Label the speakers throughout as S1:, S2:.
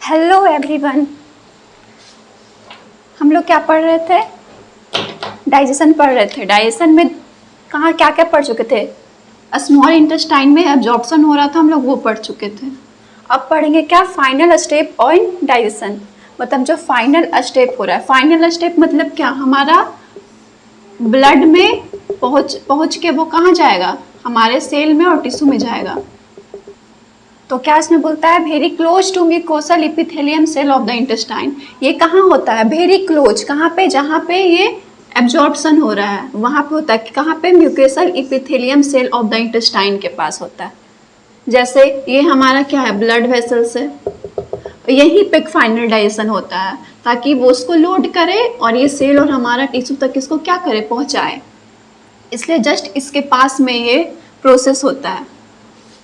S1: Hello everyone. हम लोग क्या पढ़ रहे थे? डाइजेशन पढ़ रहे थे। डाइजेशन में कहाँ क्या क्या पढ़ चुके थे? स्मॉल इंटेस्टाइन में एब्जॉर्प्शन हो रहा था, हम लोग वो पढ़ चुके थे। अब पढ़ेंगे क्या? फाइनल स्टेप ऑन डाइजेशन, मतलब जो फाइनल स्टेप हो रहा है। फाइनल स्टेप मतलब क्या? हमारा ब्लड में पहुँच के वो कहाँ जाएगा? हमारे सेल में और टिश्यू में जाएगा। तो क्या इसमें बोलता है? Very close to mucosal epithelium cell of the intestine. ये कहाँ होता है? Very close. कहाँ पे? जहाँ पे ये एब्जॉर्प्शन हो रहा है वहाँ पे होता है। कहाँ पे? Mucosal epithelium cell of the intestine के पास होता है। जैसे ये हमारा क्या है? ब्लड वेसल्स है। यहीं पे फाइनल डाइजेशन होता है ताकि वो उसको लोड करे और ये सेल और हमारा टिश्यू तक इसको क्या करे? पहुँचाए। इसलिए जस्ट इसके पास में ये प्रोसेस होता है।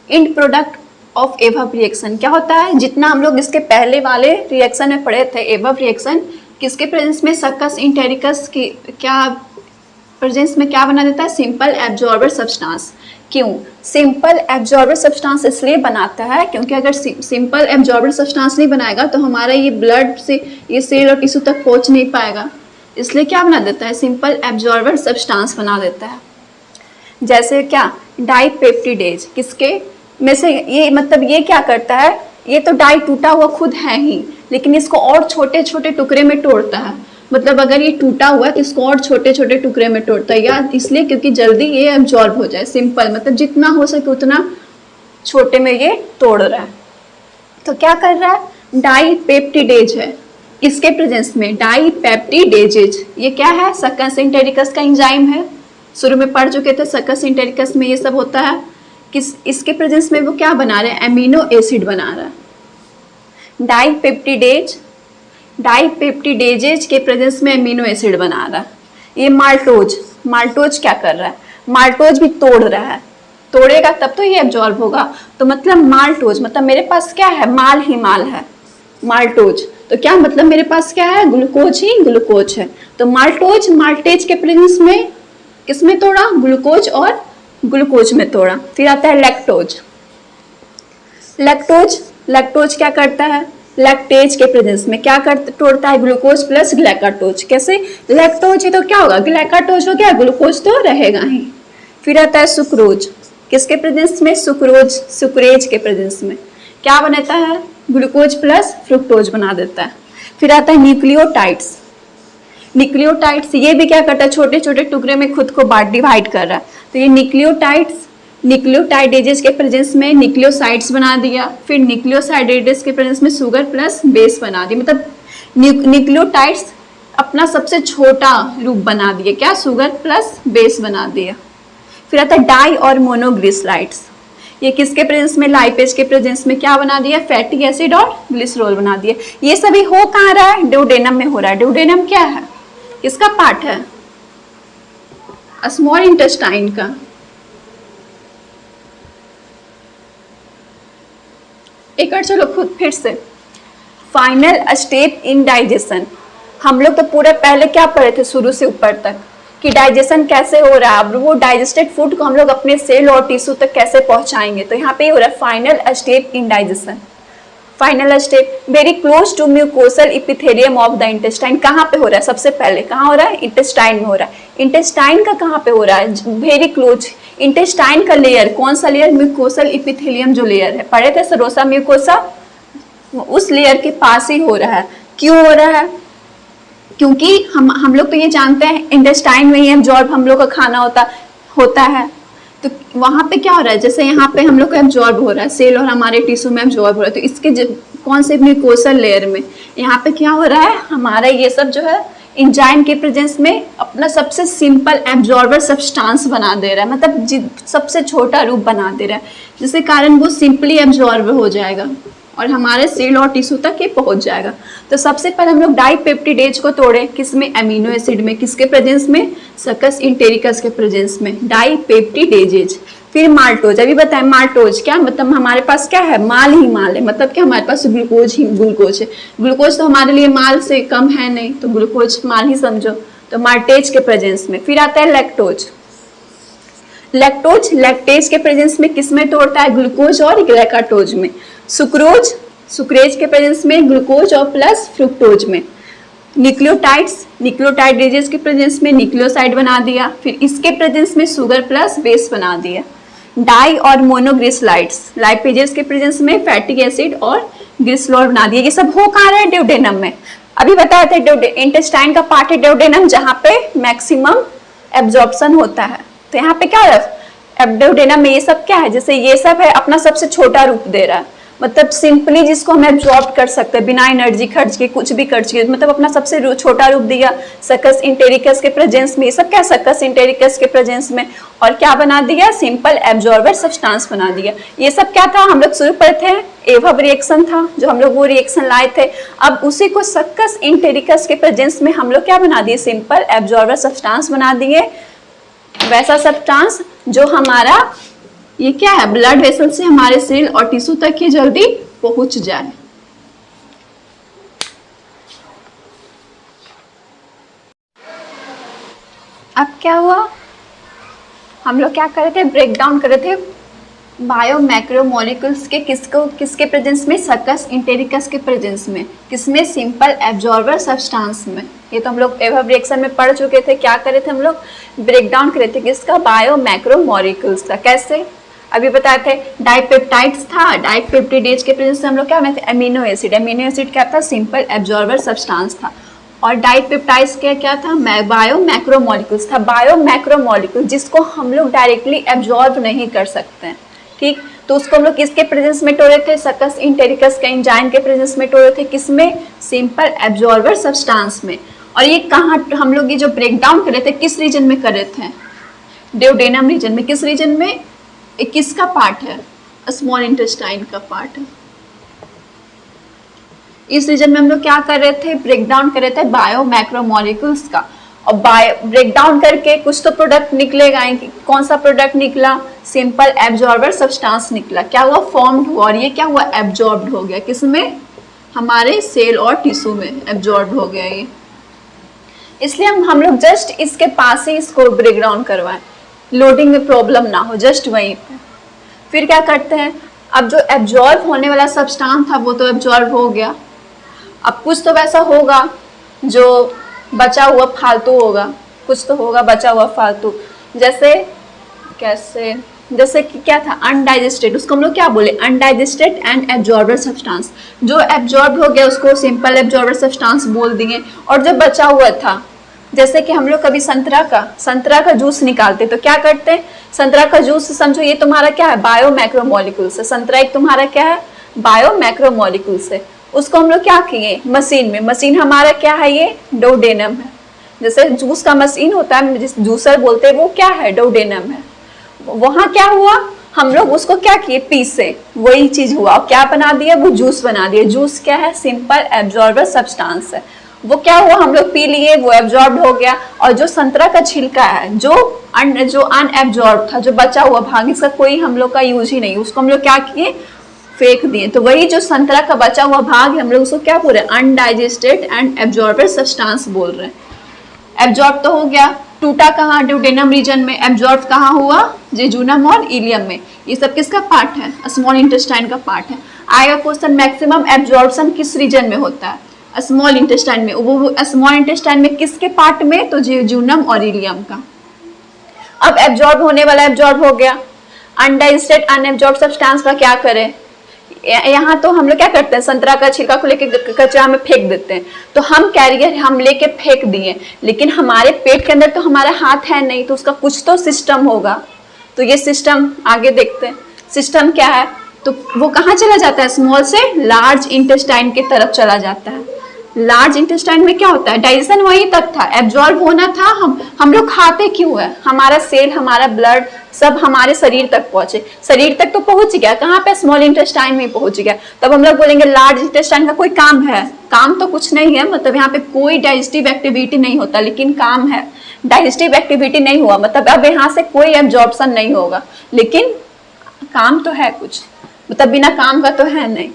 S1: एंड प्रोडक्ट ऑफ एवब रिएक्शन क्या होता है? जितना हम लोग इसके पहले वाले रिएक्शन में पढ़े थे, एवब रिएक्शन किसके प्रेजेंस में? सक्कस इंटेरिकस की क्या प्रेजेंस में क्या बना देता है? Simple absorber substance. क्यों सिंपल एब्जॉर्बर सब्सटेंस? इसलिए बनाता है क्योंकि अगर सिंपल एब्जॉर्बर सब्सटेंस नहीं बनाएगा तो हमारा ये ब्लड से ये सेल और टिश्यू तक पहुंच नहीं पाएगा। इसलिए क्या बना देता है? सिंपल एब्जॉर्बर सब्सटेंस बना देता है। जैसे क्या? डाइपेप्टिडेज किसके में से? ये मतलब ये क्या करता है? ये तो डाई टूटा हुआ खुद है ही, लेकिन इसको और छोटे छोटे टुकड़े में तोड़ता है। मतलब अगर ये टूटा हुआ है तो इसको और छोटे छोटे टुकड़े में तोड़ता है, या इसलिए क्योंकि जल्दी ये एब्जॉर्ब हो जाए। सिंपल मतलब जितना हो सके उतना छोटे में ये तोड़ रहा है। तो क्या कर रहा है? डाइपेप्टिडेज है इसके प्रेजेंस में। डाइपेप्टिडेजेज ये क्या है? सक्कस इंटेरिकस का एंजाइम है। शुरू में पढ़ चुके थे सक्कस इंटेरिकस में ये सब होता है। इसके प्रेजेंस में वो क्या बना रहे हैं? एमिनो एसिड बना रहा है। डाइपेप्टिडेजेज के प्रेजेंस में एमिनो एसिड बना रहा है। ये माल्टोज क्या कर रहा है? माल्टोज भी तोड़ रहा है। तोड़ेगा तब तो ये एब्जॉर्ब होगा। तो मतलब माल्टोज मतलब मेरे पास क्या है? माल ही माल है। माल्टोज तो क्या मतलब मेरे पास क्या है? ग्लूकोज ही ग्लूकोज है। तो माल्टेज के प्रेजेंस में किसमें तोड़ा? ग्लूकोज और ग्लूकोज में तोड़ा। फिर आता है लैक्टोज क्या करता है? लैक्टेज के प्रेजेंस में क्या तोड़ता है? Glucose plus galactose. कैसे? लैक्टोज है तो क्या होगा? ग्लाइकाटोज हो गया, ग्लूकोज तो रहेगा ही। फिर आता है सुक्रोज किसके प्रेजेंस में? सुक्रेज के प्रेजेंस में क्या बनाता है? ग्लूकोज प्लस फ्रुक्टोज बना देता है। फिर आता है न्यूक्लियोटाइड्स ये भी क्या करता है? छोटे छोटे टुकड़े में खुद को डिवाइड कर रहा है। तो ये न्यूक्लियोटाइडेजेस के प्रेजेंस में न्यूक्लियोसाइड्स बना दिया। फिर न्यूक्लियोसाइडेजेस के प्रेजेंस में शुगर प्लस बेस बना दिया। मतलब न्यूक्लियोटाइड्स अपना सबसे छोटा रूप बना दिए। क्या? शुगर प्लस बेस बना दिया। फिर आता है डाई और मोनोग्लिसराइड्स। ये किसके प्रेजेंस में? लाइपेज के प्रेजेंस में क्या बना दिया? फैटी एसिड और ग्लिसरॉल बना दिया। ये सभी हो कहाँ रहा है? ड्यूडेनम में हो रहा है। ड्यूडेनम क्या है? किसका पार्ट है? स्मॉल इंटेस्टाइन का। एक और चलो खुद फिर से फाइनल स्टेप इन डाइजेशन। हम लोग तो पूरे पहले क्या पढ़े थे शुरू से ऊपर तक कि डाइजेशन कैसे हो रहा है। अब वो डाइजेस्टेड फूड को हम लोग अपने सेल और टिश्यू तक कैसे पहुंचाएंगे। तो यहाँ पे हो रहा है final step in digestion. Final step very close to mucosal epithelium of the intestine. कहाँ पे हो रहा है? सबसे पहले कहाँ हो रहा है? इंटेस्टाइन में हो रहा है। इंटेस्टाइन का कहाँ पे हो रहा है? Very close. इंटेस्टाइन का लेयर कौन सा लेयर? म्यूकोसल एपिथेलियम जो लेयर है, पढ़े थे सरोसा म्यूकोसा, उस लेयर के पास ही हो रहा है। क्यों हो रहा है? क्योंकि हम लोग तो ये जानते हैं इंटेस्टाइन में ही एब्जॉर्ब हम लोग का खाना होता है। तो वहाँ पे क्या हो रहा है? जैसे यहाँ पे हम लोग को एब्जॉर्ब हो रहा है, सेल और हमारे टिश्यू में एब्जॉर्ब हो रहा है। तो इसके कौन से म्यूकोसल लेयर में यहाँ पे क्या हो रहा है? हमारा ये सब जो है एंजाइम के प्रेजेंस में अपना सबसे सिंपल एब्जॉर्बर सब्सटेंस बना दे रहा है। मतलब सबसे छोटा रूप बना दे रहा है, जिसके कारण वो सिंपली एब्जॉर्ब हो जाएगा और हमारे सेल और टिश्यू तक ये पहुंच जाएगा। तो सबसे पहले हम लोग डाइपेप्टिडेज को तोड़े। किसमें? एमिनो एसिड में। किसके प्रेजेंस में? सक्कस इंटेरिकस के प्रेजेंस में डाइपेप्टिडेजेज। फिर माल्टोज। अभी बताएं माल्टोज क्या मतलब? हमारे पास क्या है? माल ही माल है। मतलब क्या? हमारे पास ग्लूकोज ही ग्लूकोज है। ग्लूकोज तो हमारे लिए माल से कम है नहीं, तो ग्लूकोज माल ही समझो। तो माल्टेज के प्रेजेंस में। फिर आता है लैक्टेज के प्रेजेंस में किस में तोड़ता है? ग्लूकोज और ग्लाइकाटोज में। सुक्रोज सुक्रेज के प्रेजेंस में ग्लूकोज और प्लस फ्रुक्टोज में। न्यूक्लियोटाइड्स, न्यूक्लियोटाइड रेजेस के प्रेजेंस में न्यूक्लियोसाइड बना दिया, फिर इसके प्रेजेंस में शुगर प्लस बेस बना दिया। डाई और मोनोग्लिसराइड्स, लाइपेजेस के प्रेजेंस में फैटिक एसिड और ग्लिसरॉल बना दिया। ये सब हो कहाँ रहा है? ड्यूडेनम में। अभी बताया था इंटेस्टाइन का पार्ट है ड्यूडेनम, जहाँ पे मैक्सिमम एब्जॉर्प्शन होता है। तो यहाँ पे क्या हो रहा है? ड्यूडेनम में ये सब क्या है? जैसे ये सब है अपना सबसे छोटा रूप दे रहा है, मतलब सिंपली जिसको हम एब्जॉर्ब कर सकते हैं बिना एनर्जी खर्च के, कुछ भी खर्च किए, मतलब अपना सबसे छोटा रूप दिया सकस इंटेरिकस के प्रेजेंस में। ये सब क्या? सकस इंटेरिकस के प्रेजेंस में। और क्या बना दिया? सिंपल एब्जॉर्बर सब्सटेंस बना दिया। ये सब क्या था? हम लोग शुरू पर थे एवब रिएक्शन था, जो हम लोग वो रिएक्शन लाए थे। अब उसी को सकस इंटेरिकस के प्रेजेंस में हम लोग क्या बना दिए? सिंपल एब्जॉर्बर सब्सटेंस बना दिए। वैसा सब्सटेंस जो हमारा ये क्या है? ब्लड वेसल से हमारे सेल और टिश्यू तक ही जल्दी पहुंच जाए। अब क्या हुआ? हम लोग क्या कर रहे थे? ब्रेक डाउन कर रहे थे बायो मैक्रोमोलिक्यूल्स के, किसके प्रेजेंस में? सकस इंटेरिकस के प्रेजेंस में। किसमें? सिंपल एब्जॉर्बर सब्सटेंस में। ये तो हम लोग एवब रिएक्शन में पढ़ चुके थे। क्या करे थे हम लोग? ब्रेक डाउन करे थे किसका? बायो मैक्रोमोलिक्यूल्स का। कैसे? अभी बताए थे डाइपेप्टाइड्स था, डाइपेप्टिडेज के प्रेजेंस में हम लोग क्या बनाते? Amino acid. अमीनो एसिड क्या था? सिंपल एब्जॉर्बर सब्सटेंस था। और डाइपेप्टाइड्स क्या था? बायो मैक्रोमोलिक्यूल्स था। बायो मैक्रोमोलिक्यूल जिसको हम लोग डायरेक्टली एब्जॉर्ब नहीं कर सकते हैं, ठीक? तो उसको हम लोग किसके प्रेजेंस में तोड़े थे? सकस इंटेरिकस के एंजाइम के प्रेजेंस में तोड़े थे। किसमें? सिंपल एब्जॉर्बर सब्सटेंस में। और ये कहाँ हम लोग ये जो ब्रेक डाउन कर रहे थे किस रीजन में कर रहे थे? ड्यूडेनम रीजन में। किस रीजन में? किसका पार्ट है? स्मॉल इंटेस्टाइन का पार्ट है। इस रीजन में हम लोग क्या कर रहे थे? ब्रेक डाउन कर रहे थे बायो मैक्रोमोलिक्यूल्स का। और ब्रेक डाउन करके कुछ तो प्रोडक्ट निकलेगा। कौन सा प्रोडक्ट निकला? सिंपल एब्जॉर्बर सब्सटेंस निकला। क्या हुआ? फॉर्म्ड हुआ। और ये क्या हुआ? एब्जॉर्ब्ड हो गया। किसमें? हमारे सेल और टिश्यू में एब्जॉर्ब हो गया ये। इसलिए हम लोग जस्ट इसके पास ही इसको ब्रेक डाउन करवाएं, लोडिंग में प्रॉब्लम ना हो, जस्ट वहीं पे। फिर क्या करते हैं? अब जो एब्जॉर्ब होने वाला सब्सटेंस था वो तो एब्जॉर्ब हो गया। अब कुछ तो वैसा होगा जो बचा हुआ फालतू होगा, कुछ तो होगा बचा हुआ फालतू। जैसे कैसे? जैसे कि क्या था? अनडाइजेस्टेड। उसको हम लोग क्या बोले? Undigested and absorber substance. जो एब्जॉर्ब हो गया उसको सिंपल एब्जॉर्बर सब्सटेंस बोल दिए। और जो बचा हुआ था, जैसे कि हम लोग कभी संतरा का जूस निकालते तो क्या करते हैं? संतरा का जूस समझो ये तुम्हारा क्या है? बायो मैक्रोमोलिक्यूल से। संतरा एक तुम्हारा क्या है? बायो मैक्रोमोलिक्यूल से। उसको हम लोग क्या किए? मशीन में। मशीन हमारा क्या है? ये ड्यूडेनम है। जैसे जूस का मशीन होता है, जिस जूसर बोलते हैं, वो क्या है? ड्यूडेनम है। वहां क्या हुआ? हम लोग उसको क्या किए? पीसे, वही चीज हुआ। क्या बना दिया? वो जूस बना दिया। जूस क्या है? सिंपल एब्जॉर्बर सब्सटेंस है। वो क्या हुआ? हम लोग पी लिए, वो एब्जॉर्ब हो गया। और जो संतरा का छिलका है जो अनएब्जॉर्ब था, जो बचा हुआ भाग, इसका कोई हम लोग का यूज ही नहीं, उसको हम लोग क्या किए? फेंक दिए। तो वही जो संतरा का बचा हुआ भाग है हम लोग उसको क्या बोल रहे हैं? अनडाइजेस्टेड एंड एब्जॉर्बर सब्सटेंस बोल रहे हैं। एब्जॉर्ब तो हो गया। टूटा कहाँ? ड्यूडेनम रीजन में। एब्जॉर्ब कहाँ हुआ? जेजुनम और इलियम में। ये सब किसका पार्ट है? स्मॉल इंटेस्टाइन का पार्ट है। आएगा क्वेश्चन, मैक्सिमम एब्जॉर्प्शन किस रीजन में होता है? स्मॉल इंटेस्टाइन में। वो स्मॉल इंटेस्टाइन में किसके पार्ट में? तो जेजुनम और इलियम का। अब एब्जॉर्ब होने वाला एब्जॉर्ब हो गया। अनडाइजेस्टेड अनएब्जॉर्ब सब्सटेंस का क्या करें? यहाँ तो हम लोग क्या करते हैं? संतरा का छिलका को लेके कचरा में फेंक देते हैं। तो हम कैरियर हम लेके फेंक दिए, लेकिन हमारे पेट के अंदर तो हमारा हाथ है नहीं, तो उसका कुछ तो सिस्टम होगा। तो ये सिस्टम आगे देखते हैं। सिस्टम क्या है? तो वो कहाँ चला जाता है? स्मॉल से लार्ज इंटेस्टाइन की तरफ चला जाता है। लार्ज इंटेस्टाइन में क्या होता है? डाइजेशन वहीं तक था, एब्जॉर्ब होना था। हम लोग खाते क्यों है? हमारा सेल, हमारा ब्लड सब हमारे शरीर तक पहुंचे। शरीर तक तो पहुंच गया, कहाँ पे? स्मॉल इंटेस्टाइन में पहुंच गया। तब हम लोग बोलेंगे लार्ज इंटेस्टाइन का कोई काम है? काम तो कुछ नहीं है, मतलब यहाँ पे कोई डाइजेस्टिव एक्टिविटी नहीं होता, लेकिन काम है। डाइजेस्टिव एक्टिविटी नहीं हुआ मतलब अब यहाँ से कोई एब्जॉर्प्शन नहीं होगा, लेकिन काम तो है कुछ, मतलब बिना काम का तो है नहीं।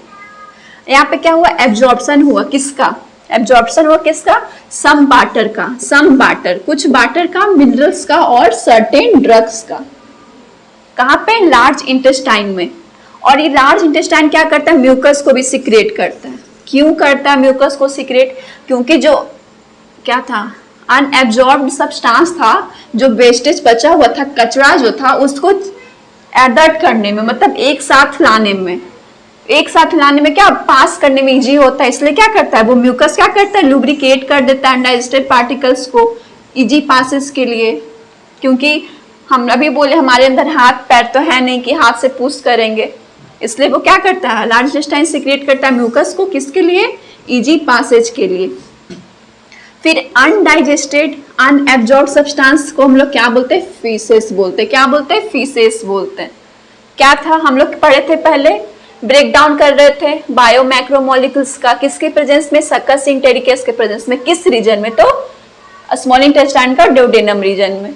S1: यहाँ पे क्या हुआ? एब्जॉर्प्शन हुआ। किसका एब्जॉर्प्शन हुआ? किसका? सम वाटर का। सम वाटर, कुछ वाटर का, मिनरल्स का और सर्टेन ड्रग्स का। कहाँ पे? लार्ज इंटेस्टाइन में। और ये लार्ज इंटेस्टाइन क्या करता है, म्यूकस को भी सिक्रेट करता है। क्यों करता है म्यूकस को सिक्रेट, क्योंकि जो क्या था, अनएब्जॉर्ब्ड सब्सटेंस था, जो वेस्टेज बचा हुआ था, कचरा जो था, उसको एडप्ट करने में, मतलब एक साथ लाने में क्या पास करने में इजी होता है। इसलिए क्या करता है वो म्यूकस, क्या करता है, लुब्रिकेट कर देता है अनडाइजेस्टेड पार्टिकल्स को इजी पासेस के लिए। क्योंकि हम अभी बोले हमारे अंदर हाथ पैर तो है नहीं कि हाथ से पुश करेंगे, इसलिए वो क्या करता है, लार्ज इंटेस्टाइन सिक्रेट करता है म्यूकस को, किसके लिए, इजी पासेज के लिए। फिर अनडाइजेस्टेड अनएब्जॉर्ब्ड सब्सटेंस को हम लोग क्या बोलते हैं, फीसेस बोलते हैं। क्या बोलते हैं, फीसेस बोलते हैं। क्या था, हम लोग पढ़े थे पहले, ब्रेक डाउन कर रहे थे बायो मैक्रोमोलिक्यूल्स का, किसके प्रेजेंस में, सक्कस इंटेरिकस के प्रेजेंस में। किस रीजन में, तो स्मॉल इंटेस्टाइन का ड्यूडेनम रीजन में।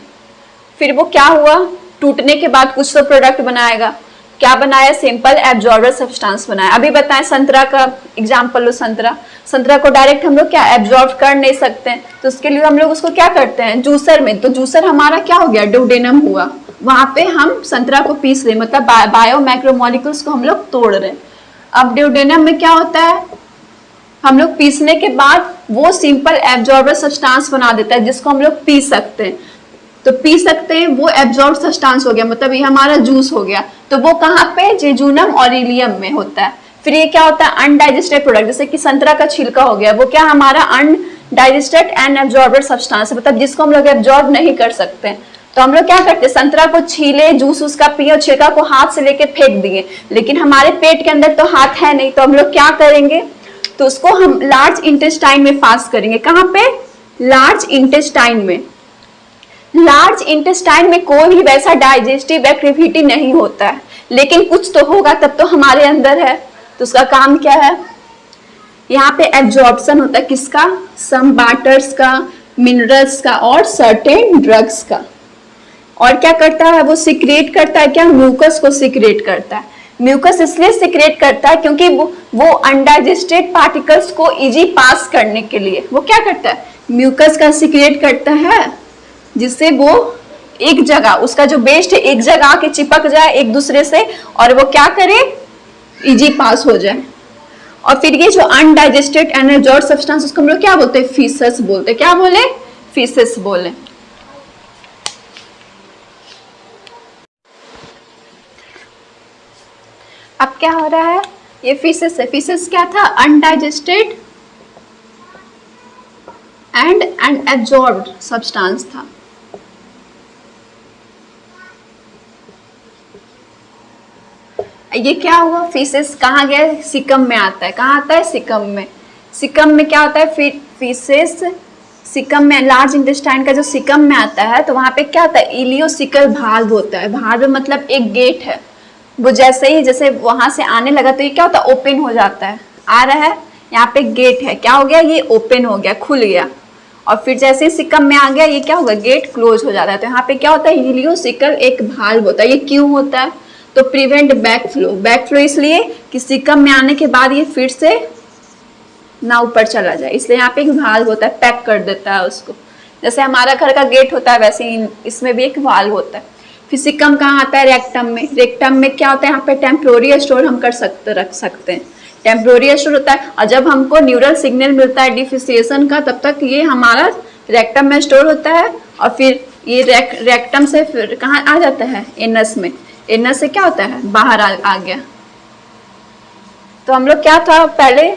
S1: फिर वो क्या हुआ, टूटने के बाद कुछ तो प्रोडक्ट बनाएगा, क्या बनाया, सिंपल एब्जॉर्बर सब्सटेंस बनाया। अभी बताएं संतरा का एग्जांपल लो, संतरा को डायरेक्ट हम लोग क्या एब्जॉर्ब कर नहीं सकते हैं, तो उसके लिए हम लोग उसको क्या करते हैं, जूसर में। तो जूसर हमारा क्या हो गया, ड्यूडेनम हुआ, वहां पे हम संतरा को पीस रहे, मतलब बायो मैक्रोमोलिक्यूल्स को हम लोग तोड़ रहे हैं। अब ड्यूडेनम में क्या होता है, हम लोग पीसने के बाद वो सिंपल एब्जॉर्बर सब्सटेंस बना देता है, जिसको हम लोग पी सकते हैं। तो पी सकते हैं, वो एब्जॉर्ब सब्सटेंस हो गया, मतलब ये हमारा जूस हो गया। तो वो कहाँ पे, जेजुनम ऑरिलियम में होता है। फिर ये क्या होता है, अनडाइजेस्टेड प्रोडक्ट, जैसे कि संतरा का छिलका हो गया, वो क्या हमारा अनडाइजेस्टेड एंड एब्जॉर्बर सब्सटेंस है, मतलब जिसको हम लोग एब्जॉर्ब नहीं कर सकते। तो हम लोग क्या करते हैं, संतरा को छीले, जूस उसका पिए, और छिलका को हाथ से लेके फेंक दिए, लेकिन हमारे पेट के अंदर तो हाथ है नहीं, तो हम लोग क्या करेंगे, तो उसको हम लार्ज इंटेस्टाइन में पास करेंगे। कहाँ पे, लार्ज इंटेस्टाइन में। लार्ज इंटेस्टाइन में कोई भी वैसा डाइजेस्टिव एक्टिविटी नहीं होता है, लेकिन कुछ तो होगा, तब तो हमारे अंदर है। तो उसका काम क्या है, यहाँ पे एब्जॉर्प्शन होता है किसका, सम वाटर्स का, मिनरल्स का और सर्टेन ड्रग्स का। और क्या करता है, वो सिक्रेट करता है क्या, म्यूकस को सिक्रेट करता है। म्यूकस इसलिए सिक्रेट करता है क्योंकि वो अनडाइजेस्टेड पार्टिकल्स को इजी पास करने के लिए वो क्या करता है, म्यूकस का सिक्रेट करता है, जिससे वो एक जगह, उसका जो वेस्ट है एक जगह आके चिपक जाए एक दूसरे से, और वो क्या करे, इजी पास हो जाए। और फिर ये जो अनडाइजेस्टेड एनर्जॉर्ड सब्सटेंस, उसको हम लोग क्या बोलते हैं, फीसेस बोलते हैं। क्या बोले, फीसेस बोले। अब क्या हो रहा है, ये फीसेस है। फीसेस क्या था, अनडाइजेस्टेड एंड अनएब्जॉर्ब्ड सब्सटेंस था। ये क्या हुआ, फीसेस कहाँ गया, सिकम में आता है। कहाँ आता है, सिकम में। सिकम में क्या होता है, फीसेस सिकम में, लार्ज इंटेस्टाइन का जो सिकम में आता है, तो वहां पे क्या होता है, इलियोसिकल भाल्व होता है। भाल्व मतलब एक गेट है, वो जैसे वहां से आने लगा तो ये क्या होता है, ओपन हो जाता है। आ रहा है, यहाँ पे गेट है, क्या हो गया, ये ओपन हो गया, खुल गया। और फिर जैसे सिकम में आ गया, ये क्या होगा, गेट क्लोज हो जाता है। तो यहाँ पे क्या होता है, इलियोसिकल एक भाल्व होता है। ये क्यों होता है, तो प्रिवेंट बैक फ्लो इसलिए कि सिकम में आने के बाद ये फिर से ना ऊपर चला जाए, इसलिए यहाँ पे एक वाल्व होता है, पैक कर देता है उसको। जैसे हमारा घर का गेट होता है, वैसे ही इसमें भी एक वाल्व होता है। फिर सिकम कहाँ आता है, रेक्टम में। रेक्टम में क्या होता है, यहाँ पे टेम्प्रोरी स्टोर हम रख सकते हैं। टेम्प्रोरी स्टोर होता है, और जब हमको न्यूरल सिग्नल मिलता है डिफिशिएशन का, तब तक ये हमारा रेक्टम में स्टोर होता है। और फिर ये रेक्टम से फिर कहाँ आ जाता है, एनस में। एनस से क्या होता है, बाहर आ गया। तो हम लोग क्या था, पहले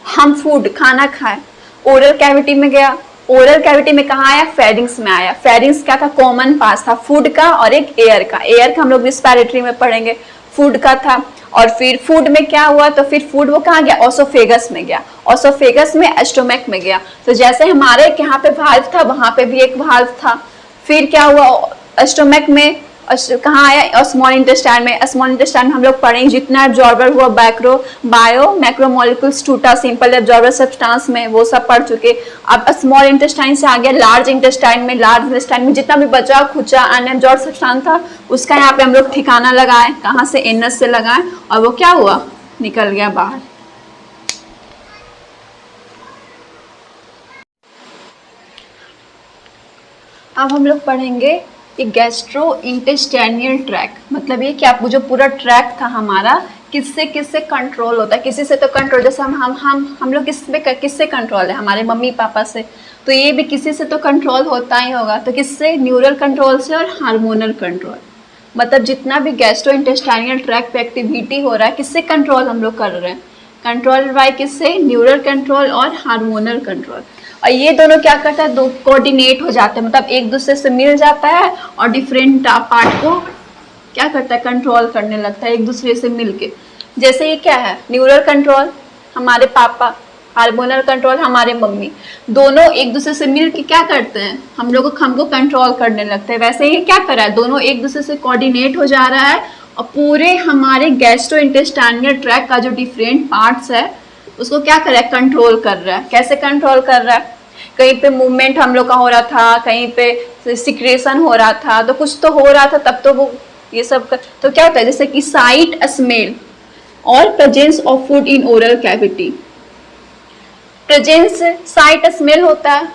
S1: हम फूड खाना खाए, ओरल कैविटी में गया। ओरल कैविटी में कहाँ आया, फेरिंग्स में आया। फेरिंग्स क्या था, कॉमन पास था फूड का और एक एयर का। एयर का हम लोग रिस्पिरेटरी में पढ़ेंगे, फूड का था। और फिर फूड में क्या हुआ, तो फिर फूड वो कहाँ गया, ओसोफेगस में गया। ओसोफेगस में स्टोमक में गया। तो जैसे हमारे यहाँ पे वाल्व था, वहां पे भी एक वाल्व था। फिर क्या हुआ, स्टोमक में कहाँ आया, स्मॉल इंटेस्टाइन में। स्मॉल इंटेस्टाइन में हम लोग पढ़ेंगे जितना एब्जॉर्बर हुआ, बायो मैक्रोमोलिक्यूल्स टूटा, सिंपल एब्जॉर्बर सब्सटेंस में, वो सब पढ़ चुके। अब स्मॉल इंटेस्टाइन से आ गया लार्ज इंटेस्टाइन में। लार्ज इंटेस्टाइन में जितना भी बचा खुचा अनएब्जॉर्ब सब्सटेंस था, उसका यहाँ पे हम लोग ठिकाना लगाए। कहाँ से, एनस से लगाए, और वो क्या हुआ, निकल गया बाहर। अब हम लोग पढ़ेंगे ये गैस्ट्रो इंटेस्टाइनल ट्रैक, मतलब ये कि आपको जो पूरा ट्रैक था हमारा किससे किससे कंट्रोल होता है, किसी से तो कंट्रोल, जैसे हम लोग किससे कंट्रोल है, हमारे मम्मी पापा से, तो ये भी किसी से तो कंट्रोल होता ही होगा। तो किससे, न्यूरल कंट्रोल से और हार्मोनल कंट्रोल। मतलब जितना भी गैस्ट्रो इंटेस्टाइनल ट्रैक पे एक्टिविटी हो रहा है किससे कंट्रोल हम लोग कर रहे हैं, कंट्रोल बाय किससे, न्यूरल कंट्रोल और हार्मोनल कंट्रोल। और ये दोनों क्या करता है, दो कोऑर्डिनेट हो जाते हैं, मतलब एक दूसरे से मिल जाता है और डिफरेंट पार्ट को क्या करता है, कंट्रोल करने लगता है एक दूसरे से मिलके। जैसे ये क्या है, न्यूरल कंट्रोल हमारे पापा, हार्मोनल कंट्रोल हमारे मम्मी, दोनों एक दूसरे से मिल के क्या करते हैं, हमको कंट्रोल करने लगते हैं। वैसे ये क्या कर रहा है, दोनों एक दूसरे से कोऑर्डिनेट हो जा रहा है और पूरे हमारे गैस्ट्रो इंटेस्टाइनल ट्रैक का जो डिफरेंट पार्ट्स है उसको क्या कर रहा है, कंट्रोल कर रहा है। कैसे कंट्रोल कर रहा है, कहीं पे मूवमेंट हम लोग का हो रहा था, कहीं पे सिक्रेशन हो रहा था, तो कुछ तो हो रहा था तब तो वो ये सब तो क्या होता है, जैसे कि साइट, स्मेल और presence of food in oral cavity. Presence, site, smell होता है,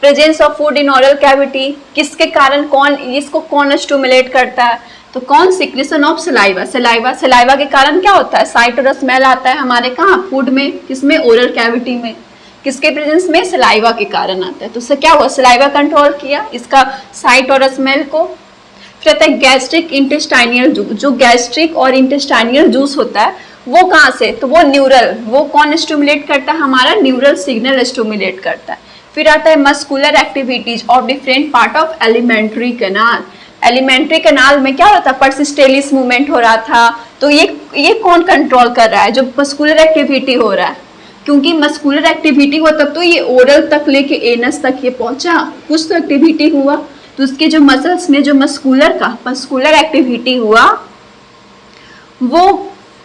S1: presence of food in oral cavity किसके कारण, कौन इसको कौन स्टिमुलेट करता है, तो कौन, सिक्रेशन ऑफ सलाइवा। सलाइवा के कारण क्या होता है, साइट और स्मेल आता है हमारे कहाँ, फूड में, किसमें, ओरल कैविटी में, किसके प्रेजेंस में, सलाइवा के कारण आता है। तो उससे क्या हुआ, सलाइवा कंट्रोल किया इसका साइट और स्मेल को। फिर आता है गैस्ट्रिक इंटेस्टाइनल जूस, जो गैस्ट्रिक और इंटेस्टाइनल जूस होता है वो कहाँ से, तो वो न्यूरल, वो कौन स्टिमुलेट करता है, हमारा न्यूरल सिग्नल स्टिमुलेट करता है। फिर आता है muscular activities of different part of alimentary canal. Alimentary canal में क्या होता है, पर्सिस्टेलिस मूवमेंट हो रहा था, तो ये कौन कंट्रोल कर रहा है, जो मस्कुलर एक्टिविटी हो रहा है, क्योंकि मस्कुलर एक्टिविटी हुआ तब तो ये ओरल तक लेके एनस तक ये पहुंचा, कुछ तो एक्टिविटी हुआ, तो उसके जो मसल्स में जो मस्कुलर एक्टिविटी हुआ वो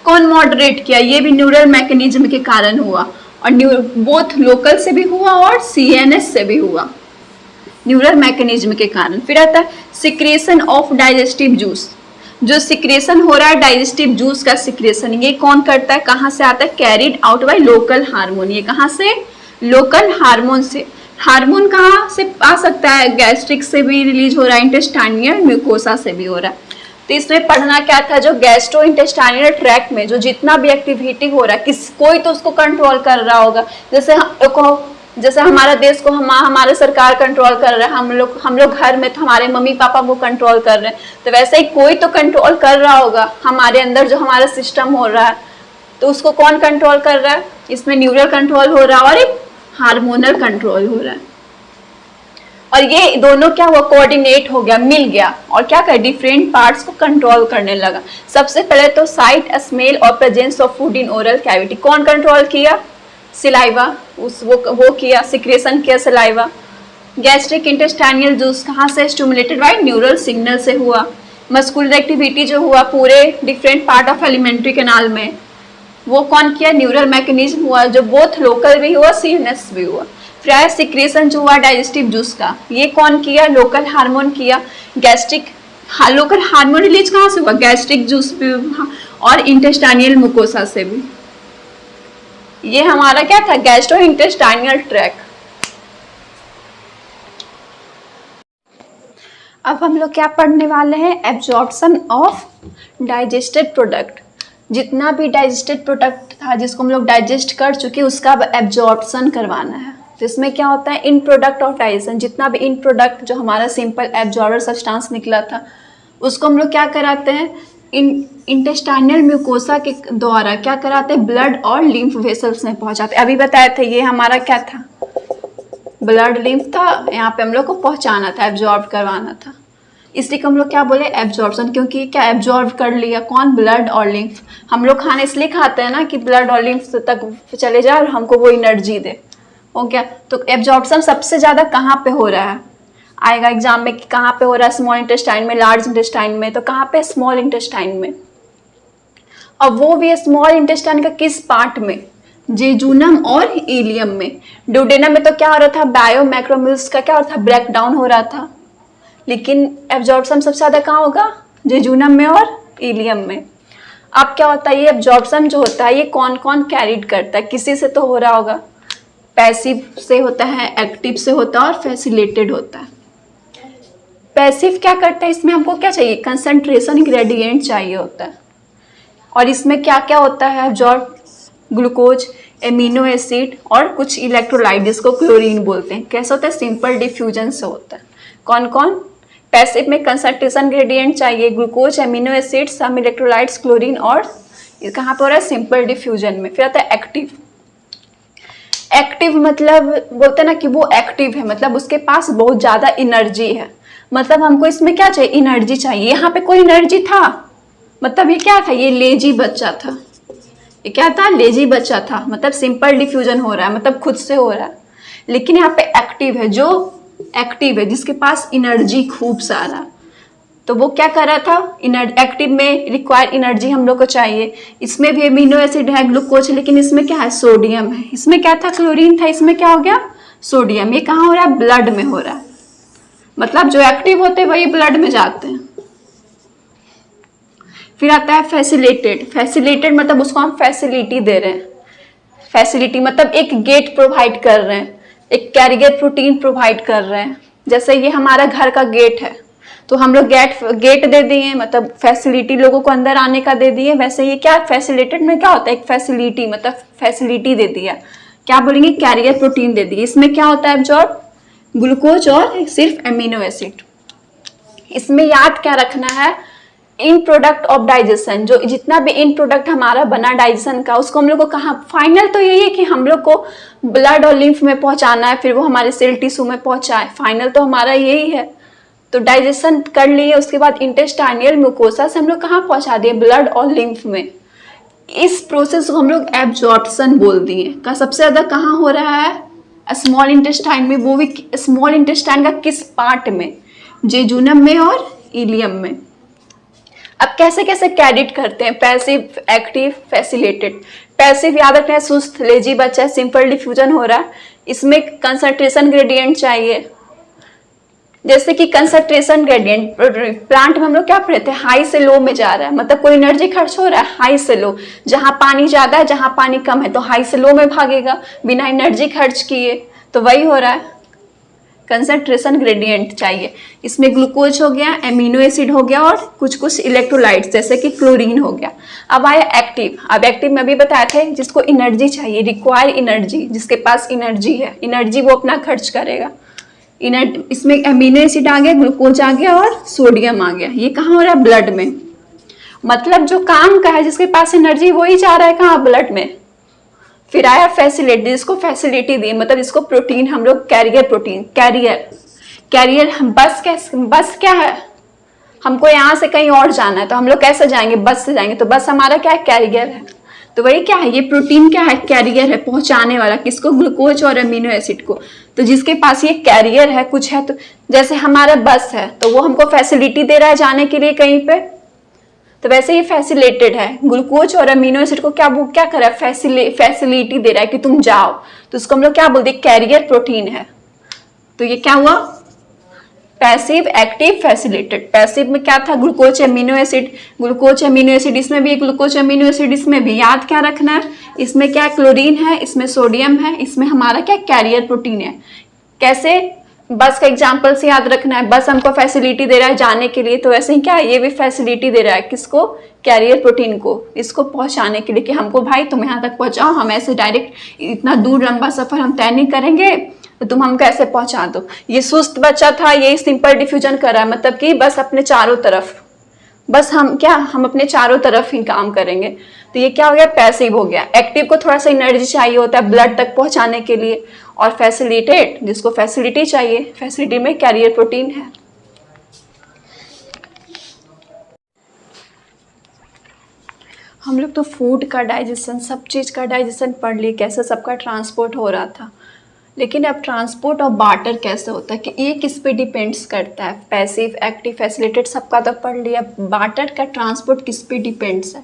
S1: कौन मॉडरेट किया, ये भी न्यूरल मैकेनिज्म के कारण हुआ, और बोथ लोकल से भी हुआ और सीएनएस से भी हुआ, न्यूरल मैकेनिज्म के कारण। फिर आता है सिक्रेशन ऑफ डाइजेस्टिव जूस, जो सिक्रेशन हो रहा है डाइजेस्टिव जूस का सिक्रेशन, ये कौन करता है, कहाँ से आता है, carried out by local hormone. ये कहाँ से, लोकल हार्मोन से। हार्मोन कहाँ से आ सकता है, गैस्ट्रिक से भी रिलीज हो रहा है, इंटेस्टाइनल म्यूकोसा से भी हो रहा है। तो इसमें पढ़ना क्या था, जो गैस्ट्रो इंटेस्टाइनल ट्रैक में जो जितना भी एक्टिविटी हो रहा है कोई तो उसको कंट्रोल कर रहा होगा। जैसे हमारा देश को हमारे सरकार कंट्रोल कर रहा है, हम लोग घर में तो हमारे मम्मी पापा वो कंट्रोल कर रहे हैं, तो वैसे ही कोई तो कंट्रोल कर रहा होगा हमारे अंदर जो हमारा सिस्टम हो रहा है, तो उसको कौन कंट्रोल कर रहा है, इसमें न्यूरल कंट्रोल हो रहा है और एक हार्मोनल कंट्रोल हो रहा है। और ये दोनों क्या हुआ, कोऑर्डिनेट हो गया, मिल गया, और क्या कर डिफरेंट पार्ट्स को कंट्रोल करने लगा। सबसे पहले तो साइट, स्मेल और presence of food in oral cavity कौन कंट्रोल किया, सिलाइवा, वो किया, सिक्रेशन किया सिलाइवा। गैस्ट्रिक इंटेस्टाइनल जूस कहाँ से, स्टिमुलेटेड बाय न्यूरल सिग्नल से हुआ। मस्कुलर एक्टिविटी जो हुआ पूरे different part of alimentary canal में, वो कौन किया, न्यूरल मैकेनिज्म हुआ, जो बोथ लोकल भी हुआ, सीएनएस भी हुआ। फिर सिक्रेशन जो हुआ डाइजेस्टिव जूस का, ये कौन किया, लोकल हार्मोन किया। गैस्ट्रिक लोकल हार्मोन रिलीज कहाँ से हुआ, गैस्ट्रिक जूस भी और इंटेस्टाइनल मुकोसा से भी। ये हमारा क्या था, गैस्ट्रो इंटेस्टाइनल ट्रैक। अब हम लोग क्या पढ़ने वाले हैं, एब्जॉर्प्शन ऑफ डाइजेस्टेड प्रोडक्ट। जितना भी डाइजेस्टेड प्रोडक्ट था जिसको हम लोग डाइजेस्ट कर चुके उसका अब एब्जॉर्प्शन करवाना है। तो इसमें क्या होता है, इन प्रोडक्ट ऑफ डाइजेशन, जितना भी इन प्रोडक्ट जो हमारा सिंपल एब्जॉर्बर सब्सटेंस निकला था उसको हम लोग क्या कराते हैं, इंटेस्टाइनल म्यूकोसा के द्वारा क्या कराते हैं, ब्लड और लिम्फ वेसल्स में पहुंचाते। अभी बताए थे ये हमारा क्या था, ब्लड लिम्फ था, यहाँ पे हम लोग को पहुंचाना था, एब्जॉर्ब करवाना था, इसलिए हम लोग क्या बोले एब्जॉर्प्शन, क्योंकि क्या एब्जॉर्ब कर लिया कौन, ब्लड और लिम्फ। हम लोग खाना इसलिए खाते हैं ना कि ब्लड और लिम्फ तक चले जाए और हमको वो एनर्जी दे, हो गया। तो एब्जॉर्प्शन सबसे ज़्यादा कहाँ पे हो रहा है, आएगा एग्जाम में कि कहाँ पे हो रहा है, स्मॉल इंटेस्टाइन में, लार्ज इंटेस्टाइन में, तो कहाँ पे, स्मॉल इंटेस्टाइन में। अब वो भी स्मॉल इंटेस्टाइन का किस पार्ट में, जेजुनम और इलियम में। ड्यूडेनम में तो क्या हो रहा था, बायो मैक्रोमिल्स का क्या हो रहा था, ब्रेक डाउन हो रहा था, लेकिन एब्जॉर्प्शन सबसे ज़्यादा कहाँ होगा, जेजुनम में और इलियम में। अब क्या होता है, ये एब्जॉर्प्शन जो होता है ये कौन कौन कैरिड करता है, किसी से तो हो रहा होगा, पैसिव से होता है, एक्टिव से होता है और फैसिलिटेटेड होता है। पैसिव क्या करता है, इसमें हमको क्या चाहिए, कंसंट्रेशन ग्रेडियंट चाहिए होता है। और इसमें क्या क्या होता है, एब्जॉर्ब ग्लूकोज, एमिनो एसिड और कुछ इलेक्ट्रोलाइट जिसको क्लोरीन बोलते हैं। कैसे होता है, सिंपल डिफ्यूजन से होता है। कौन कौन, पैसिव में कंसंट्रेशन ग्रेडियंट चाहिए, ग्लूकोज, एमिनो एसिड, सम इलेक्ट्रोलाइट्स, क्लोरीन, और कहाँ पर हो रहा है, सिंपल डिफ्यूजन में। फिर आता है एक्टिव। एक्टिव मतलब बोलते हैं ना कि वो एक्टिव है, मतलब उसके पास बहुत ज्यादा एनर्जी है। मतलब हमको इसमें क्या चाहिए, एनर्जी चाहिए। यहाँ पे कोई एनर्जी था, मतलब ये क्या था, ये लेजी बच्चा था। ये क्या था, लेजी बच्चा था, मतलब सिंपल डिफ्यूजन हो रहा है, मतलब खुद से हो रहा है। लेकिन यहाँ पे एक्टिव है, जो एक्टिव है, जिसके पास एनर्जी खूब सारा, तो वो क्या कर रहा था, एक्टिव में रिक्वायर्ड एनर्जी हम लोग को चाहिए। इसमें भी अमीनो एसिड है, ग्लूकोज, लेकिन इसमें क्या है, सोडियम है। इसमें क्या था, क्लोरीन था, इसमें क्या हो गया, सोडियम। ये कहाँ हो रहा है, ब्लड में हो रहा है। मतलब जो एक्टिव होते हैं वही ब्लड में जाते हैं। फिर आता है फैसिलिटेड। फैसिलिटेड मतलब उसको हम फैसिलिटी दे रहे हैं। फैसिलिटी मतलब एक गेट प्रोवाइड कर रहे हैं, एक कैरियर प्रोटीन प्रोवाइड कर रहे हैं। जैसे ये हमारा घर का गेट है, तो हम लोग गेट दे दिए, मतलब फैसिलिटी लोगों को अंदर आने का दे दिए। वैसे ये क्या, फैसिलिटेड में क्या होता है, एक फैसिलिटी, मतलब फैसिलिटी दे दिया। क्या बोलेंगे, कैरियर प्रोटीन दे दिए। इसमें क्या होता है, एब्जॉर्ब ग्लूकोज और सिर्फ एमिनो एसिड। इसमें याद क्या रखना है, इन प्रोडक्ट ऑफ डाइजेशन, जो जितना भी इन प्रोडक्ट हमारा बना डाइजेशन का, उसको हम लोग को कहाँ, फाइनल तो यही है कि हम लोग को ब्लड और लिम्फ में पहुंचाना है, फिर वो हमारे सेल टिश्यू में पहुंचाए। फाइनल तो हमारा यही है। तो डाइजेशन कर लिए, उसके बाद इंटेस्टाइनल म्यूकोसा से हम लोग कहाँ पहुंचा दिए, ब्लड और लिम्फ में। इस प्रोसेस को हम लोग एब्जॉर्प्शन बोल दिए। का सबसे ज्यादा कहाँ हो रहा है, स्मॉल इंटेस्टाइन में। वो भी स्मॉल इंटेस्टाइन का किस पार्ट में, जेजुनम में और इलियम में। अब कैसे कैसे कैरिड करते हैं, पैसिव, एक्टिव, फैसिलिटेड। पैसिव याद रखना है, सुस्त लेजी बच्चा है, सिंपल डिफ्यूजन हो रहा है। इसमें कंसंट्रेशन ग्रेडियंट चाहिए। जैसे कि कंसंट्रेशन ग्रेडियंट प्लांट में हम लोग क्या पढ़े थे, हाई से लो में जा रहा है, मतलब कोई एनर्जी खर्च हो रहा है, हाई से लो। जहां पानी ज्यादा है, जहां पानी कम है, तो हाई से लो में भागेगा बिना एनर्जी खर्च किए। तो वही हो रहा है, कंसंट्रेशन ग्रेडियंट चाहिए। इसमें ग्लूकोज हो गया, एमिनो एसिड हो गया और कुछ कुछ इलेक्ट्रोलाइट्स जैसे कि क्लोरीन हो गया। अब आया एक्टिव। अब एक्टिव में अभी बताए थे, जिसको एनर्जी चाहिए, रिक्वायर एनर्जी, जिसके पास एनर्जी है, एनर्जी वो अपना खर्च करेगा। इसमें एमिनो एसिड आ गया, ग्लूकोज आ गया और सोडियम आ गया। ये कहाँ हो रहा है, ब्लड में। मतलब जो काम का है, जिसके पास एनर्जी, वही जा रहा है कहाँ, ब्लड में। फिर आया फैसिलिटी, जिसको फैसिलिटी दी, मतलब इसको प्रोटीन हम लोग कैरियर प्रोटीन, कैरियर हम बस क्या है, हमको यहाँ से कहीं और जाना है, तो हम लोग कैसे जाएंगे, बस से जाएंगे। तो बस हमारा क्या है, कैरियर है। तो वही क्या है, ये प्रोटीन क्या है, कैरियर है, पहुंचाने वाला। किसको, ग्लूकोज और अमीनो एसिड को। तो जिसके पास ये कैरियर है, कुछ है, तो जैसे हमारा बस है, तो वो हमको फैसिलिटी दे रहा है जाने के लिए कहीं पे। तो वैसे ही फैसिलिटेड है, ग्लूकोज और अमीनो एसिड को क्या कर रहा है, फैसिलिटी दे रहा है कि तुम जाओ। तो उसको हम लोग क्या बोलते हैं, कैरियर प्रोटीन है। तो ये क्या हुआ, पैसिव, एक्टिव, फैसिलिटेड। पैसिव में क्या था, glucose amino acid, glucose amino acid, इसमें भी ग्लूकोज एमिनो एसिड, इसमें भी याद क्या रखना है, इसमें क्या क्लोरीन है, इसमें सोडियम है, इसमें हमारा क्या कैरियर प्रोटीन है। कैसे, बस का एग्जांपल से याद रखना है। बस हमको फैसिलिटी दे रहा है जाने के लिए, तो ऐसे ही क्या है, ये भी फैसिलिटी दे रहा है किसको, कैरियर प्रोटीन को, इसको पहुंचाने के लिए कि हमको भाई तुम यहाँ तक पहुंचाओ, हम ऐसे डायरेक्ट इतना दूर लंबा सफर हम तय नहीं करेंगे, तो तुम हमको ऐसे पहुंचा दो। ये सुस्त बच्चा था, ये सिंपल डिफ्यूजन कर रहा है, मतलब कि बस अपने चारों तरफ, बस हम अपने चारों तरफ ही काम करेंगे। तो ये क्या हो गया, पैसिव हो गया। एक्टिव को थोड़ा सा एनर्जी चाहिए होता है ब्लड तक पहुंचाने के लिए। और फैसिलिटेट, जिसको फैसिलिटी चाहिए, फैसिलिटी में कैरियर प्रोटीन है। हम लोग तो फूड का डाइजेशन, सब चीज़ का डाइजेशन पढ़ लिए, कैसे सबका ट्रांसपोर्ट हो रहा था। लेकिन अब ट्रांसपोर्ट और बार्टर कैसे होता है, कि ये किस पे डिपेंड्स करता है, पैसिव, एक्टिव, फैसिलिटेट सबका तो पढ़ लिया। बार्टर का ट्रांसपोर्ट किस पे डिपेंड्स है,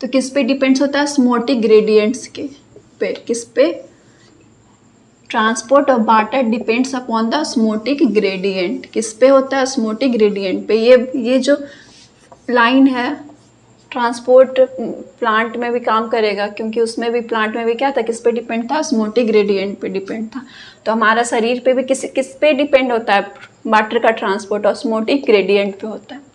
S1: तो किस पे डिपेंड्स होता है, ऑस्मोटिक ग्रेडियंट्स के पे। किस पे, transport of barter depends upon the osmotic gradient. किस पे होता है, ऑस्मोटिक ग्रेडियंट पे। ये जो लाइन है, ट्रांसपोर्ट प्लांट में भी काम करेगा, क्योंकि उसमें भी प्लांट में भी क्या था, किस पे डिपेंड था, ऑस्मोटिक ग्रेडियंट पे डिपेंड था। तो हमारा शरीर पे भी किस पे डिपेंड होता है वाटर का ट्रांसपोर्ट, ऑस्मोटिक ग्रेडियंट पे होता है।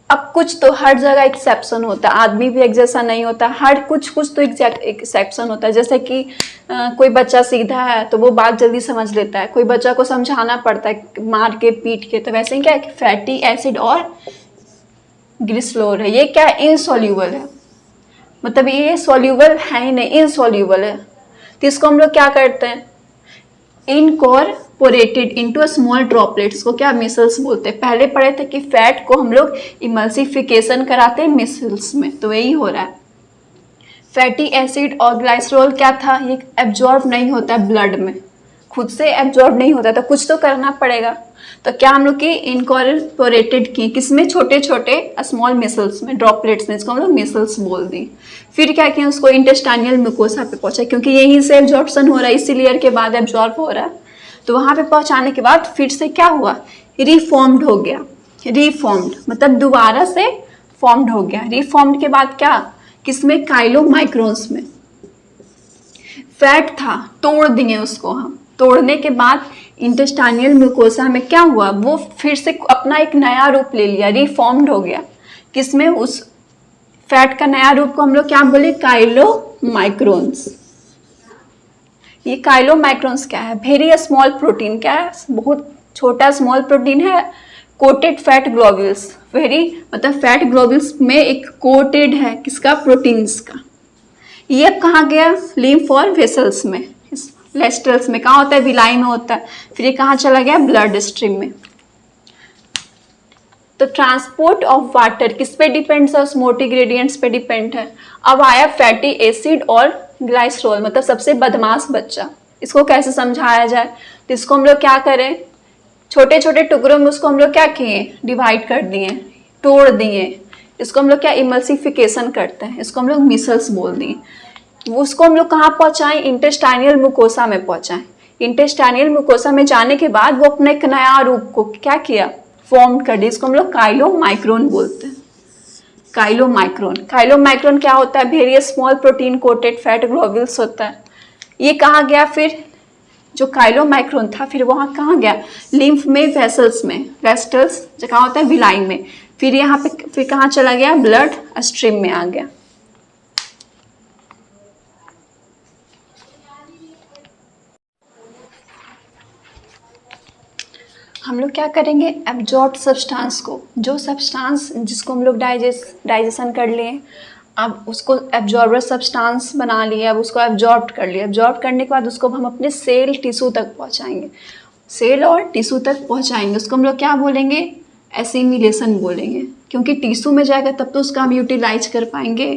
S1: अब कुछ तो हर जगह एक्सेप्शन होता है, आदमी भी एक जैसा नहीं होता, हर कुछ तो एग्जैक्ट एक्सेप्शन होता है। जैसे कि कोई बच्चा सीधा है तो वो बात जल्दी समझ लेता है, कोई बच्चा को समझाना पड़ता है मार के पीट के। तो वैसे ही क्या है कि फैटी एसिड और ग्लिसरॉल है, ये क्या है, इनसॉल्यूबल है, मतलब ये सॉल्यूबल है ही नहीं, इनसॉल्यूबल है। तो इसको हम लोग क्या करते हैं, incorporated into a small droplets को क्या मिसल्स बोलते हैं। पहले पढ़े थे कि फैट को हम लोग इमल्सिफिकेशन कराते हैं मिसल्स में, तो यही हो रहा है। फैटी एसिड और ग्लाइसरॉल क्या था, ये एब्जॉर्ब नहीं होता है ब्लड में, खुद से एब्जॉर्ब नहीं होता, तो कुछ तो करना पड़ेगा। तो क्या हम लोग की इनकॉर्पोरेटेड किए, किसमें, छोटे छोटे स्मॉल मिसल्स में, ड्रॉपलेट्स में, इसको हम लोग मिसल्स बोल दी। फिर क्या किया, उसको इंटेस्टाइनल म्यूकोसा पे पहुंचा, क्योंकि यहीं से एब्जॉर्प्शन हो रहा है, इसी लेयर के बाद एब्जॉर्ब हो रहा है। तो वहां पे पहुंचाने के बाद फिर से क्या हुआ, रिफॉर्म्ड हो गया। रिफॉर्म्ड मतलब दोबारा से फॉर्म्ड हो गया। रिफॉर्म्ड के बाद क्या, किसमें, काइलोमाइक्रोन्स में। फैट था, तोड़ दिए उसको हम, तोड़ने के बाद इंटेस्टाइनल म्यूकोसा में क्या हुआ, वो फिर से अपना एक नया रूप ले लिया, रिफॉर्म्ड हो गया। किसमें, उस फैट का नया रूप को हम लोग क्या बोले, काइलोमाइक्रोन्स। ये काइलोमाइक्रोन्स क्या है, वेरी स्मॉल प्रोटीन, क्या है, बहुत छोटा स्मॉल प्रोटीन है, कोटेड फैट ग्लोब्यूल्स, वेरी मतलब फैट ग्लोब्यूल्स में एक कोटेड है, किसका, प्रोटीन्स का। ये अब कहाँ गया, लिम्फ और वेसल्स में, लेस्टल्स में, कहाँ होता है, विलाई में होता है। फिर ये कहाँ चला गया, ब्लड स्ट्रीम में। तो ट्रांसपोर्ट ऑफ वाटर किस पे डिपेंड है, ऑस्मोटिक ग्रेडियंट्स पे डिपेंड है। अब आया फैटी एसिड और ग्लाइसरॉल, मतलब सबसे बदमाश बच्चा, इसको कैसे समझाया जाए। तो इसको हम लोग क्या करें, छोटे छोटे टुकड़ों में उसको हम लोग क्या किए, डिवाइड कर दिए, तोड़ दिए। इसको हम लोग क्या, इमल्सिफिकेशन करते हैं, इसको हम लोग मिसल्स बोल दिए। उसको हम लोग कहाँ पहुँचाएं, इंटेस्टाइनल म्यूकोसा में पहुँचाएं। इंटेस्टाइनल म्यूकोसा में जाने के बाद वो अपने एक नया रूप को क्या किया, फॉर्म कर दिया। इसको हम लोग काइलोमाइक्रोन बोलते हैं, काइलोमाइक्रोन। काइलोमाइक्रोन क्या होता है, very small protein coated fat globules होता है। ये कहाँ गया, फिर जो काइलोमाइक्रोन था फिर वहाँ कहाँ गया, लिम्फ में, वेसल्स में, वेस्टल्स जो कहाँ होता है, विलाई में। फिर यहाँ पे फिर कहाँ चला गया, ब्लड स्ट्रीम में आ गया। हम लोग क्या करेंगे, एब्जॉर्ब सब्सटेंस को, जो सब्सटेंस जिसको हम लोग डाइजेशन कर लिए, अब उसको एब्जॉर्बर सब्सटेंस बना लिया, अब उसको एब्जॉर्ब कर लिया। एब्जॉर्ब करने के बाद उसको हम अपने सेल टिश्यू तक पहुंचाएंगे, सेल और टिश्यू तक पहुंचाएंगे। उसको हम लोग क्या बोलेंगे, एसिमिलेशन बोलेंगे, क्योंकि टिश्यू में जाएगा तब तो उसका हम यूटिलाइज कर पाएंगे,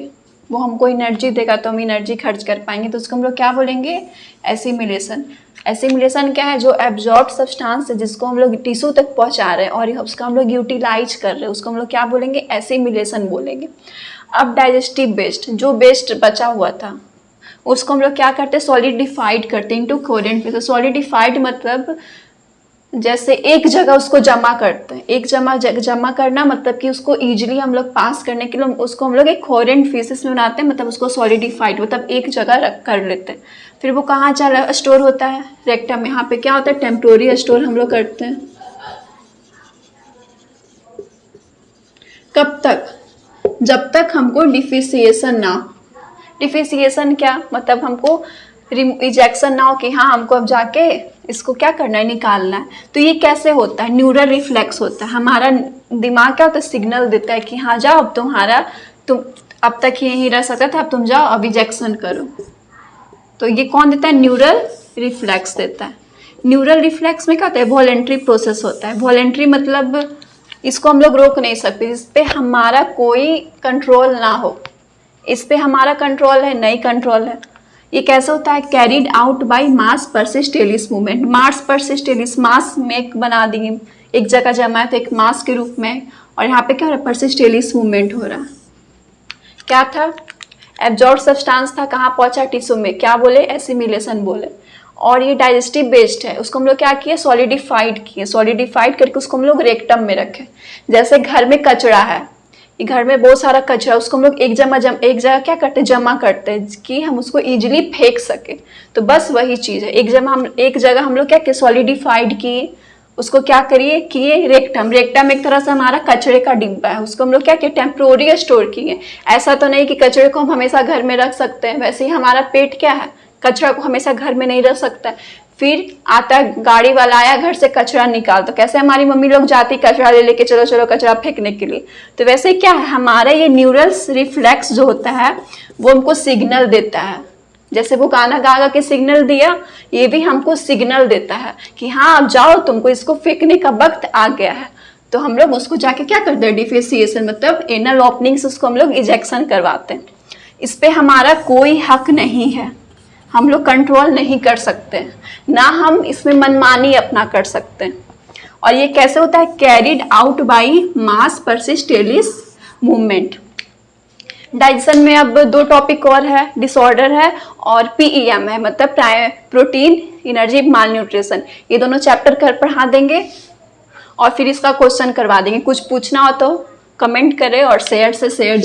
S1: वो हमको एनर्जी देगा तो हम एनर्जी खर्च कर पाएंगे। तो उसको हम लोग क्या बोलेंगे, एसिमिलेशन। एसिमिलेशन क्या है, जो एब्जॉर्ब सब्सटेंस है जिसको हम लोग टिश्यू तक पहुंचा रहे हैं और उसका हम लोग यूटिलाइज कर रहे हैं, उसको हम लोग क्या बोलेंगे, एसिमिलेशन बोलेंगे। अब डाइजेस्टिव वेस्ट, जो वेस्ट बचा हुआ था उसको हम लोग क्या करते हैं, सॉलिडिफाइड करते हैं इनटू कोहेरेंट फेस। सॉलिडिफाइड मतलब जैसे एक जगह उसको जमा करते हैं, एक जमा करना मतलब कि उसको इजीली हम लोग पास करने के लिए उसको हम लोग एक कोहेरेंट फेसेस में बनाते हैं, मतलब उसको सॉलिडिफाइड मतलब एक जगह रख कर लेते हैं। फिर वो कहाँ चला स्टोर होता है, रेक्टम। यहाँ पे क्या होता है, टेम्पोररी स्टोर हम लोग करते हैं। कब तक, जब तक हमको डिफिशिएशन ना हो। डिफिशिएशन क्या मतलब, हमको इजेक्शन ना हो कि हाँ हमको अब जाके इसको क्या करना है, निकालना है। तो ये कैसे होता है, न्यूरल रिफ्लेक्स होता है। हमारा दिमाग क्या होता है, सिग्नल देता है कि हाँ जाओ अब तुम अब तक यहीं रह सकता था, अब तुम जाओ अब इजेक्शन करो। तो ये कौन देता है, न्यूरल रिफ्लेक्स देता है। न्यूरल रिफ्लेक्स में क्या होता है, वॉलेंट्री प्रोसेस होता है। वॉलेंट्री मतलब इसको हम लोग रोक नहीं सकते, इस पे हमारा कोई कंट्रोल ना हो। इस पे हमारा कंट्रोल है, नहीं कंट्रोल है। ये कैसे होता है, carried out by mass peristalsis movement. Mass peristalsis, mass में बना दिए, एक जगह जमा है तो एक मास के रूप में, और यहाँ पे क्या हो रहा है, परसिस्टेलिस मूवमेंट हो रहा है। क्या था, एब्जॉर्ब सब्सटेंस था, कहाँ पहुंचा, टिश्यू में, क्या बोले, एसिमिलेशन बोले। और ये डाइजेस्टिव वेस्ट है, उसको हम लोग क्या किए, सॉलिडिफाइड किए। सॉलिडिफाइड करके उसको हम लोग रेक्टम में रखे। जैसे घर में कचरा है, ये घर में बहुत सारा कचरा, उसको हम लोग एक जगह क्या करते हैं, जमा करते हैं कि हम उसको इजीली फेंक सके। तो बस वही चीज़ है, एक जगह हम लोग क्या कि सॉलिडिफाइड किए, उसको क्या किए रेक्टम एक तरह से हमारा कचरे का डिब्बा है, उसको हम लोग क्या किए टेम्प्रोरी स्टोर किए। ऐसा तो नहीं कि कचरे को हम हमेशा घर में रख सकते हैं, वैसे ही हमारा पेट क्या है, कचरा को हमेशा घर में नहीं रख सकता है। फिर आता गाड़ी वाला आया, घर से कचरा निकाल, तो कैसे हमारी मम्मी लोग जाती कचरा ले लेके, चलो चलो कचरा फेंकने के लिए। तो वैसे क्या है, हमारा ये न्यूरल्स रिफ्लेक्स जो होता है वो हमको सिग्नल देता है। जैसे वो गाना गा गा के सिग्नल दिया, ये भी हमको सिग्नल देता है कि हाँ अब जाओ, तुमको इसको फेंकने का वक्त आ गया है। तो हम लोग उसको जाके क्या करते हैं, डिफेसिएशन मतलब एनल ओपनिंग से उसको हम लोग इजेक्शन करवाते हैं। इस पे हमारा कोई हक नहीं है, हम लोग कंट्रोल नहीं कर सकते, ना हम इसमें मनमानी अपना कर सकते हैं। और ये कैसे होता है, carried out by mass peristalsis movement. Digestion में अब 2 टॉपिक और है, डिसऑर्डर है और पीईएम है, मतलब प्रोटीन एनर्जी माल न्यूट्रिशन। ये दोनों चैप्टर पढ़ा देंगे और फिर इसका क्वेश्चन करवा देंगे। कुछ पूछना हो तो कमेंट करें और शेयर से शेयर